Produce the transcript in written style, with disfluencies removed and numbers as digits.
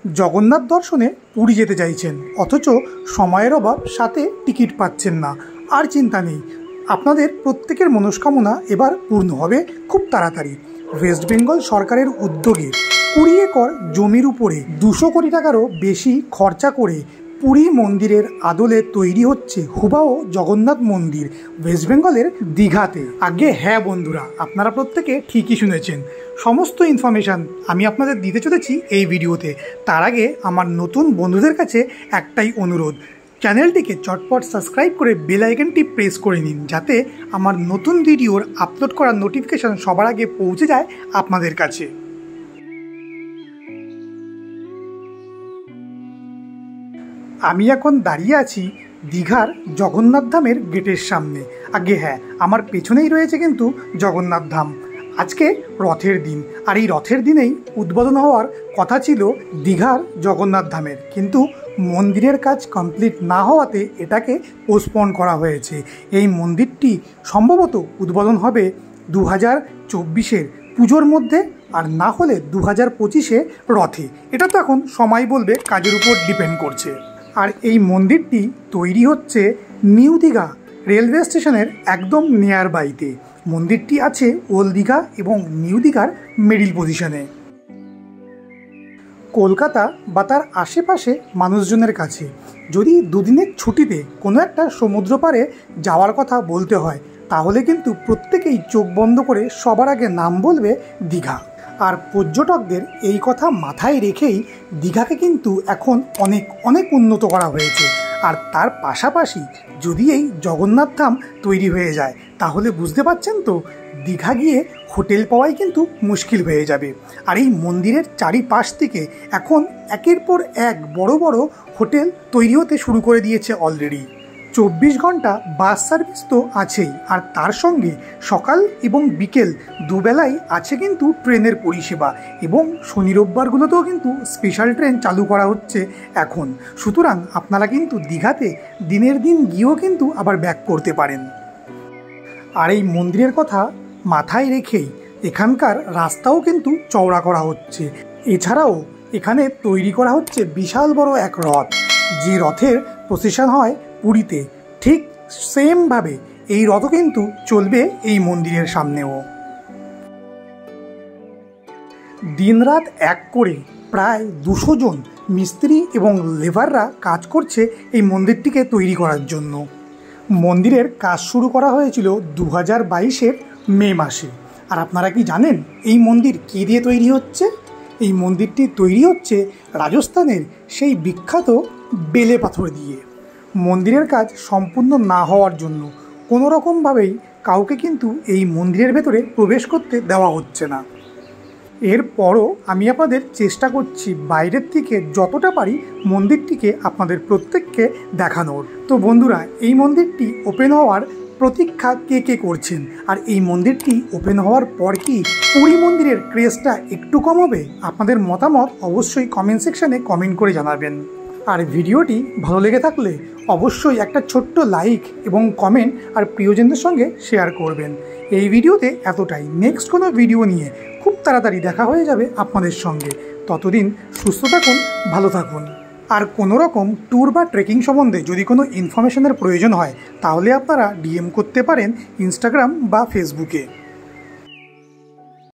জগন্নাথ দর্শনে পুরী যেতে চাইছেন, অথচ সময়ের অভাব, সাথে টিকিট পাচ্ছেন না। আর চিন্তা নেই, আপনাদের প্রত্যেকের মনস্কামনা এবার পূর্ণ হবে খুব তাড়াতাড়ি। ওয়েস্ট বেঙ্গল সরকারের উদ্যোগে 20 একর জমির উপরে 200 কোটি টাকারও বেশি খরচা করে পুরী মন্দিরের আদলে তৈরি হচ্ছে হুবাহু জগন্নাথ মন্দির ওয়েস্ট বেঙ্গলের দীঘাতে। আগে হ্যাঁ বন্ধুরা, আপনারা প্রত্যেকে ঠিকই শুনেছেন। সমস্ত ইনফরমেশান আমি আপনাদের দিতে চলেছি এই ভিডিওতে। তার আগে আমার নতুন বন্ধুদের কাছে একটাই অনুরোধ, চ্যানেলটিকে চটপট সাবস্ক্রাইব করে বেল আইকনটি প্রেস করে নিন, যাতে আমার নতুন ভিডিওর আপলোড করার নোটিফিকেশান সবার আগে পৌঁছে যায় আপনাদের কাছে। আমি এখন দাঁড়িয়ে আছি দীঘার জগন্নাথ ধামের গেটের সামনে। আগে হ্যাঁ, আমার পেছনেই রয়েছে কিন্তু জগন্নাথ ধাম। আজকে রথের দিন, আর এই রথের দিনেই উদ্বোধন হওয়ার কথা ছিল দীঘার জগন্নাথ ধামের, কিন্তু মন্দিরের কাজ কমপ্লিট না হওয়াতে এটাকে পোস্টপোন করা হয়েছে। এই মন্দিরটি সম্ভবত উদ্বোধন হবে 2024-এর পুজোর মধ্যে, আর না হলে 2025-এ রথে। এটা তো এখন সময় বলবে, কাজের উপর ডিপেন্ড করছে। আর এই মন্দিরটি তৈরি হচ্ছে নিউ দীঘা রেলওয়ে স্টেশনের একদম নিয়ার বাইতে। মন্দিরটি আছে ওল্ড দীঘা এবং নিউ দীঘার মিডিল পজিশনে। কলকাতা বা তার আশেপাশে মানুষজনের কাছে যদি দুদিনের ছুটিতে কোনো একটা সমুদ্র পাড়ে যাওয়ার কথা বলতে হয়, তাহলে কিন্তু প্রত্যেকেই চোখ বন্ধ করে সবার আগে নাম বলবে দীঘা। আর পর্যটকদের এই কথা মাথায় রেখেই দীঘাকে কিন্তু এখন অনেক অনেক উন্নত করা হয়েছে। আর তার পাশাপাশি যদি এই জগন্নাথ ধাম তৈরি হয়ে যায়, তাহলে বুঝতে পারছেন তো, দীঘা গিয়ে হোটেল পাওয়াই কিন্তু মুশকিল হয়ে যাবে। আর এই মন্দিরের চারিপাশ থেকে এখন একের পর এক বড় বড় হোটেল তৈরি হতে শুরু করে দিয়েছে অলরেডি। 24 ঘন্টা বাস সার্ভিস তো আছেই, আর তার সঙ্গে সকাল এবং বিকেল দুবেলাই আছে কিন্তু ট্রেনের পরিষেবা, এবং শনি রোববারগুলোতেও কিন্তু স্পেশাল ট্রেন চালু করা হচ্ছে এখন। সুতরাং আপনারা কিন্তু দীঘাতে দিনের দিন গিয়েও কিন্তু আবার ব্যাক করতে পারেন। আর এই মন্দিরের কথা মাথায় রেখেই এখানকার রাস্তাও কিন্তু চওড়া করা হচ্ছে। এছাড়াও এখানে তৈরি করা হচ্ছে বিশাল বড় এক রথ, যে রথের প্রসেশন হয় পুরীতে, ঠিক সেমভাবে এই রথও কিন্তু চলবে এই মন্দিরের সামনেও। দিনরাত এক করে প্রায় 200 জন মিস্ত্রি এবং লেবাররা কাজ করছে এই মন্দিরটিকে তৈরি করার জন্য। মন্দিরের কাজ শুরু করা হয়েছিল 2022-এর মে মাসে। আর আপনারা কি জানেন এই মন্দির কী দিয়ে তৈরি হচ্ছে? এই মন্দিরটি তৈরি হচ্ছে রাজস্থানের সেই বিখ্যাত বেলে পাথর দিয়ে। মন্দিরের কাজ সম্পূর্ণ না হওয়ার জন্য কোনো রকমভাবেই কাউকে কিন্তু এই মন্দিরের ভেতরে প্রবেশ করতে দেওয়া হচ্ছে না। এরপরও আমি আপনাদের চেষ্টা করছি বাইরের থেকে যতটা পারি মন্দিরটিকে আপনাদের প্রত্যেককে দেখানোর। তো বন্ধুরা, এই মন্দিরটি ওপেন হওয়ার প্রতীক্ষা কে কে করছেন? আর এই মন্দিরটি ওপেন হওয়ার পর কি পুরী মন্দিরের ক্রেজটা একটু কম হবে? আপনাদের মতামত অবশ্যই কমেন্ট সেকশানে কমেন্ট করে জানাবেন। আর ভিডিওটি ভালো লেগে থাকলে অবশ্যই একটা ছোট্ট লাইক এবং কমেন্ট আর প্রিয়জনদের সঙ্গে শেয়ার করবেন। এই ভিডিওতে এতটাই। নেক্সট কোনো ভিডিও নিয়ে খুব তাড়াতাড়ি দেখা হয়ে যাবে আপনাদের সঙ্গে। ততদিন সুস্থ থাকুন, ভালো থাকুন। আর কোনো রকম ট্যুর বা ট্রেকিং সম্বন্ধে যদি কোনো ইনফরমেশনের প্রয়োজন হয়, তাহলে আপনারা ডিএম করতে পারেন ইনস্টাগ্রাম বা ফেসবুকে।